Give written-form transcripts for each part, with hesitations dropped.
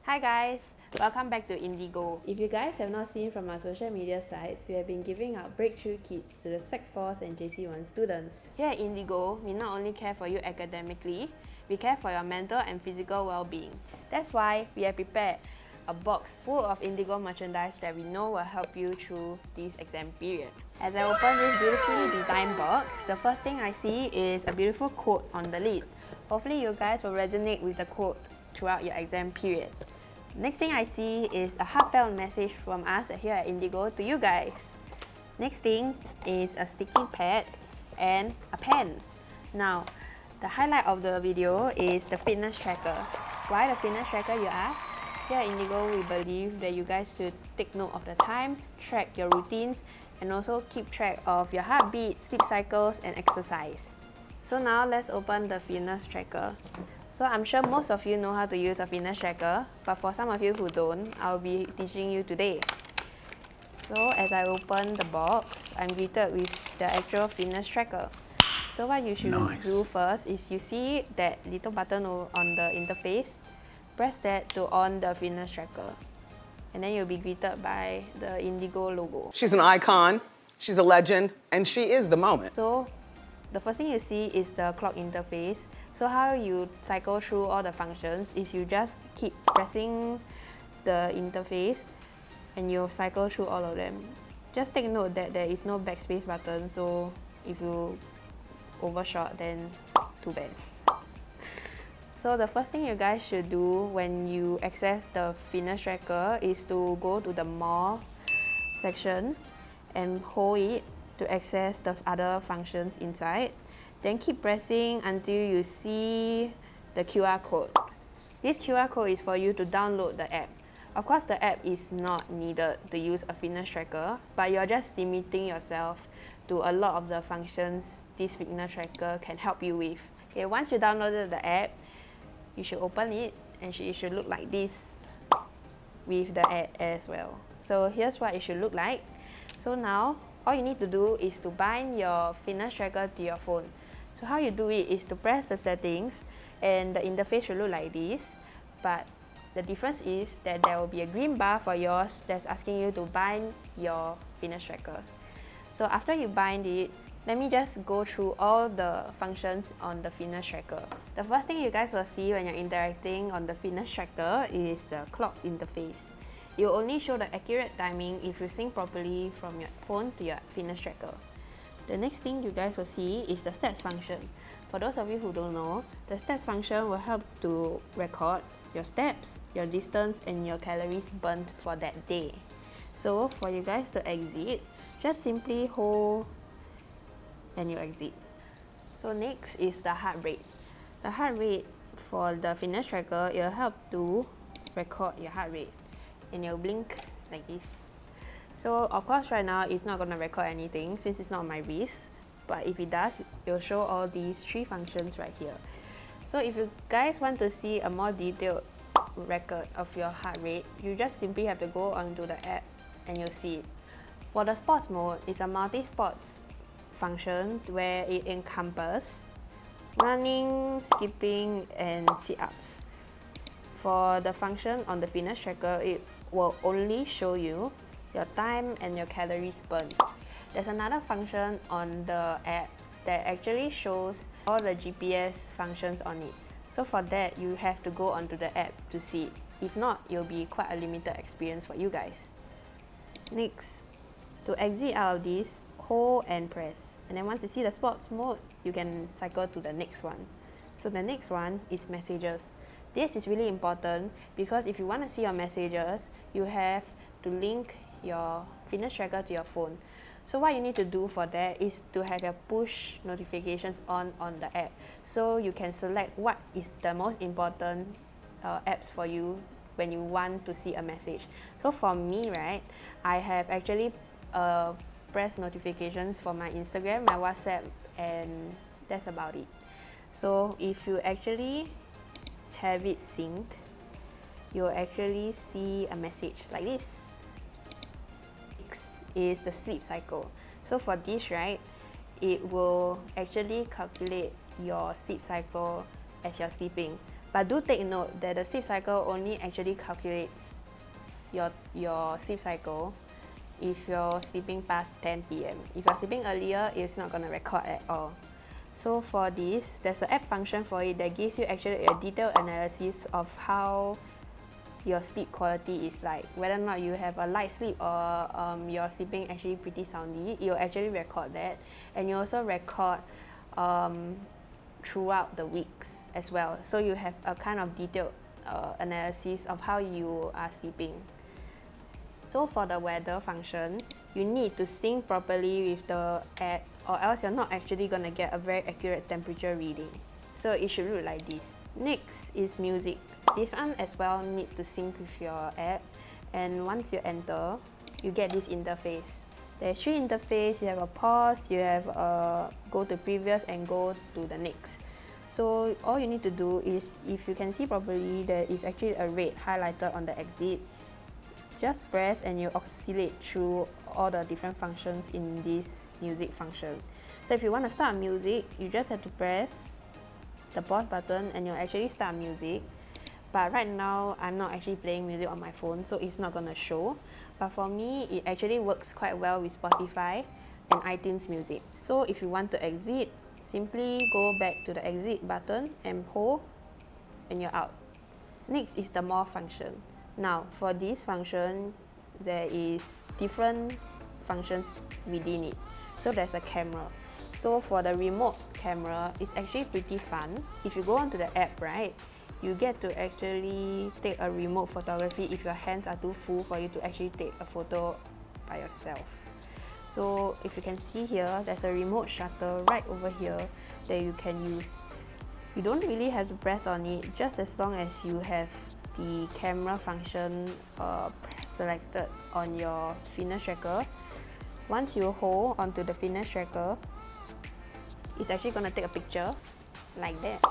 Hi guys, welcome back to Indigo. If you guys have not seen from our social media sites, we have been giving out breakthrough kits to the Sec 4s and JC1 students. Here at Indigo, we not only care for you academically, we care for your mental and physical well-being. That's why we have prepared a box full of Indigo merchandise that we know will help you through this exam period. As I open this beautifully designed box, the first thing I see is a beautiful quote on the lid. Hopefully you guys will resonate with the quote throughout your exam period. Next thing I see is a heartfelt message from us here at Indigo to you guys. Next thing is a sticky pad and a pen. Now, the highlight of the video is the fitness tracker. Why the fitness tracker, you ask? Here at Indigo, we believe that you guys should take note of the time, track your routines, and also keep track of your heartbeat, sleep cycles, and exercise. So now let's open the fitness tracker. So I'm sure most of you know how to use a fitness tracker, but for some of you who don't, I'll be teaching you today. So as I open the box, I'm greeted with the actual fitness tracker. So what you should do first is you see that little button on the interface, press that to on the fitness tracker. And then you'll be greeted by the Indigo logo. She's an icon, she's a legend, and she is the moment. So the first thing you see is the clock interface. So how you cycle through all the functions is you just keep pressing the interface and you'll cycle through all of them. Just take note that there is no backspace button, so if you overshot, then too bad. So the first thing you guys should do when you access the fitness tracker is to go to the more section and hold it to access the other functions inside. Then keep pressing until you see the QR code. This QR code is for you to download the app. Of course, the app is not needed to use a fitness tracker, but you're just limiting yourself to a lot of the functions this fitness tracker can help you with. Okay, once you downloaded the app, you should open it and it should look like this with the app as well. So here's what it should look like. So now, all you need to do is to bind your fitness tracker to your phone. So how you do it is to press the settings and the interface should look like this, but the difference is that there will be a green bar for yours that's asking you to bind your fitness tracker. So after you bind it, let me just go through all the functions on the fitness tracker. The first thing you guys will see when you're interacting on the fitness tracker is the clock interface. It will only show the accurate timing if you sync properly from your phone to your fitness tracker. The next thing you guys will see is the stats function. For those of you who don't know, the stats function will help to record your steps, your distance, and your calories burnt for that day. So for you guys to exit, just simply hold and you exit. So next is the heart rate. The heart rate for the fitness tracker, it will help to record your heart rate and you'll blink like this. So of course right now it's not going to record anything since it's not on my wrist, but if it does, it will show all these three functions right here. So if you guys want to see a more detailed record of your heart rate, you just simply have to go onto the app and you'll see it. For the sports mode, it's a multi-sports function where it encompasses running, skipping, and sit-ups. For the function on the fitness tracker, it will only show you your time and your calories burned. There's another function on the app that actually shows all the GPS functions on it. So for that, you have to go onto the app to see it. If not, it'll be quite a limited experience for you guys. Next, to exit out of this, hold and press. And then once you see the sports mode, you can cycle to the next one. So the next one is messages. This is really important because if you want to see your messages, you have to link your fitness tracker to your phone. So what you need to do for that is to have your push notifications on the app. So you can select what is the most important apps for you when you want to see a message. So for me, right, I have actually press notifications for my Instagram, my WhatsApp, and that's about it. So if you actually have it synced, you'll actually see a message like this. Next is the sleep cycle. So for this, right, it will actually calculate your sleep cycle as you're sleeping. But do take note that the sleep cycle only actually calculates your sleep cycle if you're sleeping past 10 p.m. If you're sleeping earlier, it's not going to record at all. So for this, there's an app function for it that gives you actually a detailed analysis of how your sleep quality is like, whether or not you have a light sleep or you're sleeping actually pretty soundly. You'll actually record that, and you also record throughout the weeks as well, so you have a kind of detailed analysis of how you are sleeping. So for the weather function, you need to sync properly with the app, or else you're not actually going to get a very accurate temperature reading. So it should look like this. Next is music. This one as well needs to sync with your app, and once you enter, you get this interface. There's 3 interfaces. You have a pause, you have a go to previous, and go to the next. So all you need to do is, if you can see properly, there is actually a red highlighter on the exit. Just press and you oscillate through all the different functions in this music function. So if you want to start music, you just have to press the pause button and you'll actually start music. But right now, I'm not actually playing music on my phone, so it's not going to show. But for me, it actually works quite well with Spotify and iTunes Music. So if you want to exit, simply go back to the exit button and hold, and you're out. Next is the more function. Now, for this function, there is different functions within it. So there's a camera. So for the remote camera, it's actually pretty fun. If you go onto the app, right, you get to actually take a remote photography if your hands are too full for you to actually take a photo by yourself. So if you can see here, there's a remote shutter right over here that you can use. You don't really have to press on it, just as long as you have the camera function selected on your fitness tracker. Once you hold onto the fitness tracker, it's actually going to take a picture like that.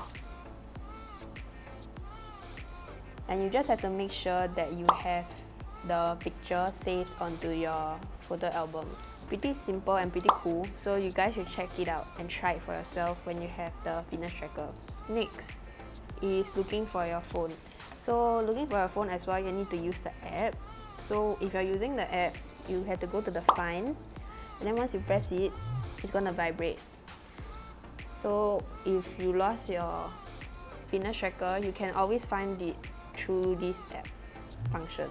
And you just have to make sure that you have the picture saved onto your photo album. Pretty simple and pretty cool, so you guys should check it out and try it for yourself when you have the fitness tracker. Next is looking for your phone. So looking for your phone as well, you need to use the app. So if you're using the app, you have to go to the find, and then once you press it, it's going to vibrate. So if you lost your fitness tracker, you can always find it through this app function.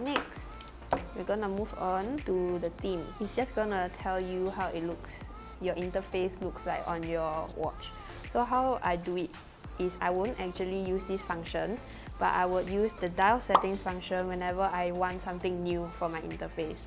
Next, we're gonna move on to the theme. It's just gonna tell you how it looks, your interface looks like on your watch. So how I do it is, I won't actually use this function, but I would use the dial settings function whenever I want something new for my interface.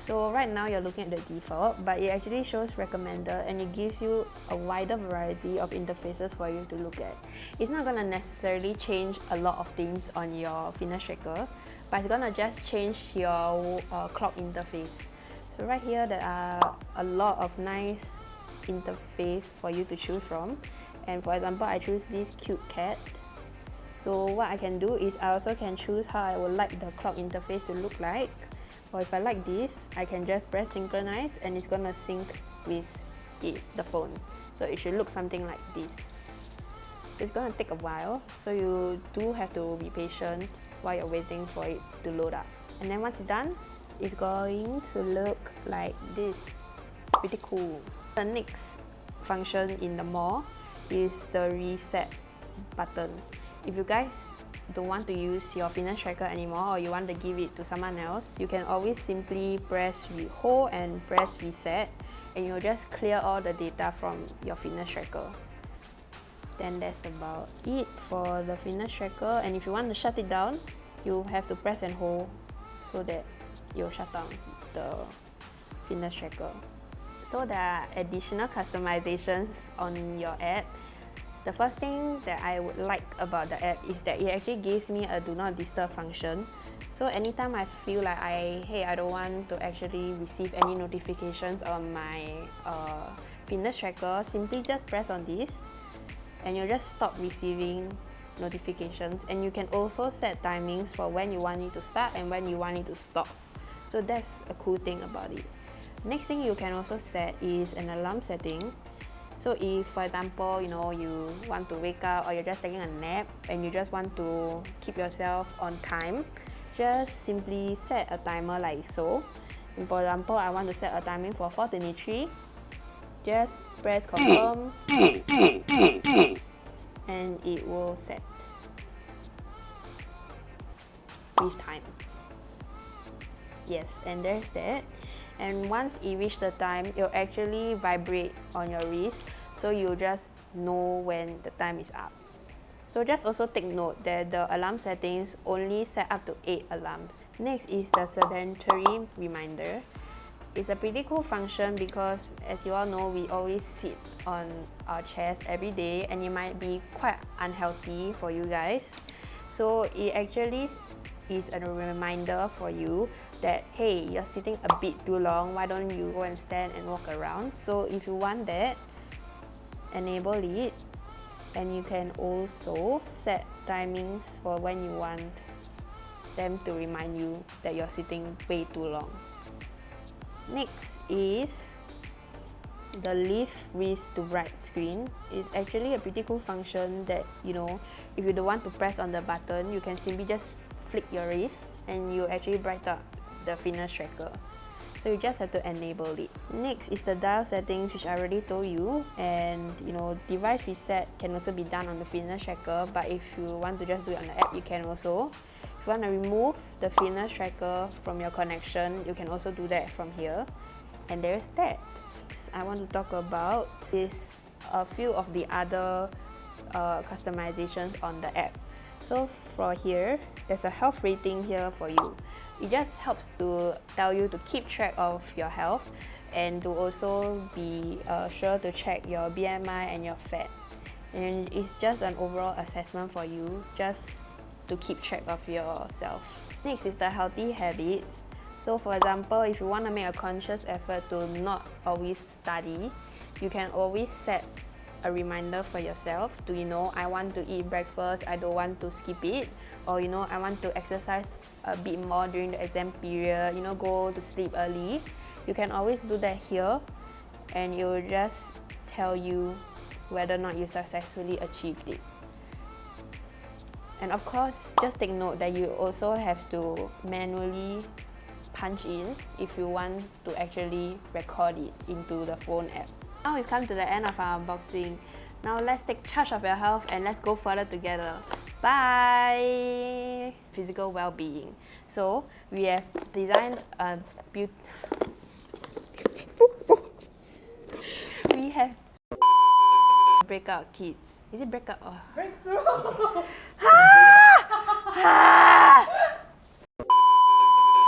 So right now you're looking at the default, but it actually shows recommended, and it gives you a wider variety of interfaces for you to look at. It's not gonna necessarily change a lot of things on your fitness tracker, but it's gonna just change your clock interface. So right here, there are a lot of nice interface for you to choose from. And for example, I choose this cute cat. So what I can do is, I also can choose how I would like the clock interface to look like. Or if I like this, I can just press synchronize and it's gonna sync with the phone. So it should look something like this. So it's gonna take a while, so you do have to be patient while you're waiting for it to load up. And then once it's done, it's going to look like this. Pretty cool. The next function in the more is the reset button. If you guys don't want to use your fitness tracker anymore, or you want to give it to someone else, you can always simply press hold and press reset, and you'll just clear all the data from your fitness tracker. Then that's about it for the fitness tracker. And if you want to shut it down, you have to press and hold so that you'll shut down the fitness tracker. So there are additional customizations on your app. The first thing that I would like about the app is that it actually gives me a do not disturb function. So anytime I feel like I don't want to actually receive any notifications on my fitness tracker, simply just press on this and you'll just stop receiving notifications. And you can also set timings for when you want it to start and when you want it to stop. So that's a cool thing about it. Next thing you can also set is an alarm setting. So if, for example, you want to wake up or you're just taking a nap and you just want to keep yourself on time, just simply set a timer like so. And for example, I want to set a timing for 4:23. Just press confirm and it will set with time. Yes, and there's that. And once it reaches the time, it'll actually vibrate on your wrist, so you just know when the time is up. So just also take note that the alarm settings only set up to 8 alarms. Next is the Sedentary Reminder. It's a pretty cool function because, as you all know, we always sit on our chairs every day and it might be quite unhealthy for you guys. So it actually is a reminder for you that, hey, you're sitting a bit too long, why don't you go and stand and walk around? So if you want that, enable it, and you can also set timings for when you want them to remind you that you're sitting way too long. Next is the lift wrist to bright screen. It's actually a pretty cool function that, if you don't want to press on the button, you can simply just flick your wrist and you actually bright up the fitness tracker. So you just have to enable it. Next is the dial settings, which I already told you, and device reset can also be done on the fitness tracker, but if you want to just do it on the app, you can also. If you want to remove the fitness tracker from your connection, you can also do that from here. And there's that. Next, I want to talk about is a few of the other customizations on the app. So for here, there's a health rating here for you. It just helps to tell you to keep track of your health and to also be sure to check your BMI and your fat. And it's just an overall assessment for you, just to keep track of yourself. Next is the healthy habits. So for example, if you want to make a conscious effort to not always study, you can always set a reminder for yourself to, I want to eat breakfast, I don't want to skip it, or I want to exercise a bit more during the exam period, go to sleep early. You can always do that here, and it will just tell you whether or not you successfully achieved it. And of course, just take note that you also have to manually punch in if you want to actually record it into the phone app. Now we've come to the end of our unboxing. Now let's take charge of your health and let's go further together. Bye! Physical well-being. So we have designed a we have breakout kits. Is it breakout? Oh. Breakthrough!